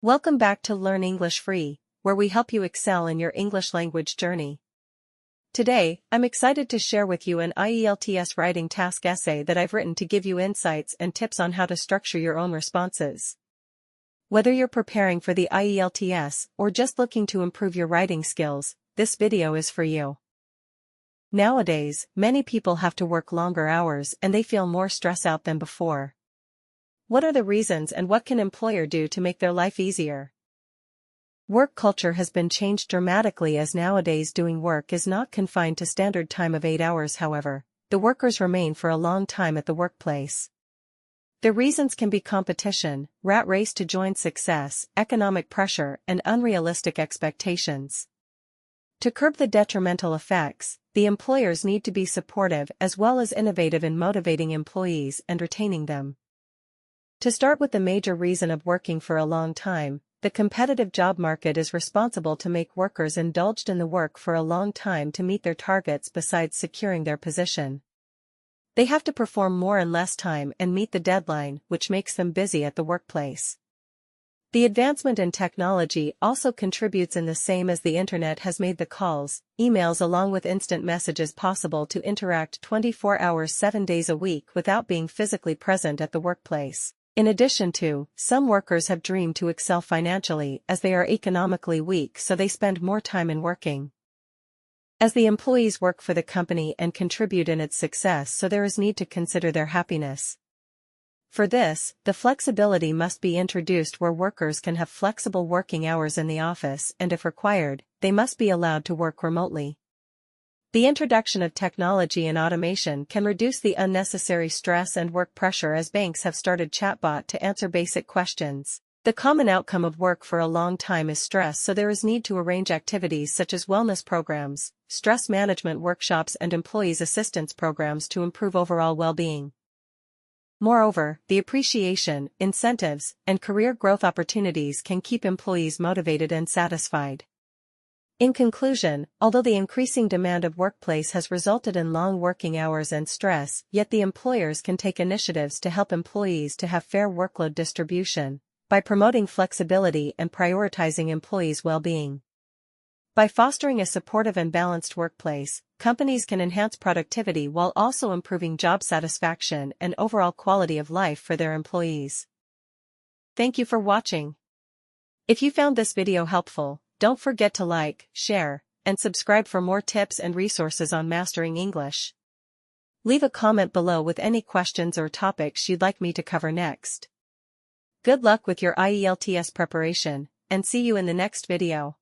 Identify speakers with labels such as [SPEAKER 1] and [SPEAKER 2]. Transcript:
[SPEAKER 1] Welcome back to Learn English Free, where we help you excel in your English language journey. Today, I'm excited to share with you an IELTS Writing Task essay that I've written to give you insights and tips on how to structure your own responses. Whether you're preparing for the IELTS or just looking to improve your writing skills, this video is for you. Nowadays, many people have to work longer hours and they feel more stressed out than before. What are the reasons and what can an employer do to make their life easier? Work culture has been changed dramatically as nowadays doing work is not confined to standard time of 8 hours. However, the workers remain for a long time at the workplace. The reasons can be competition, rat race to join success, economic pressure, and unrealistic expectations. To curb the detrimental effects, the employers need to be supportive as well as innovative in motivating employees and retaining them. To start with the major reason of working for a long time, the competitive job market is responsible to make workers indulged in the work for a long time to meet their targets besides securing their position. They have to perform more in less time and meet the deadline, which makes them busy at the workplace. The advancement in technology also contributes in the same as the internet has made the calls, emails along with instant messages possible to interact 24 hours 7 days a week without being physically present at the workplace. In addition to, some workers have dreamed to excel financially as they are economically weak, so they spend more time in working. As the employees work for the company and contribute in its success, so there is need to consider their happiness. For this, the flexibility must be introduced where workers can have flexible working hours in the office and if required, they must be allowed to work remotely. The introduction of technology and automation can reduce the unnecessary stress and work pressure as banks have started chatbot to answer basic questions. The common outcome of work for a long time is stress, so there is need to arrange activities such as wellness programs, stress management workshops and employees assistance programs to improve overall well-being. Moreover, the appreciation, incentives, and career growth opportunities can keep employees motivated and satisfied. In conclusion, although the increasing demand of workplace has resulted in long working hours and stress, yet the employers can take initiatives to help employees to have fair workload distribution, by promoting flexibility and prioritizing employees' well-being. By fostering a supportive and balanced workplace, companies can enhance productivity while also improving job satisfaction and overall quality of life for their employees. Thank you for watching. If you found this video helpful, don't forget to like, share, and subscribe for more tips and resources on mastering English. Leave a comment below with any questions or topics you'd like me to cover next. Good luck with your IELTS preparation, and see you in the next video.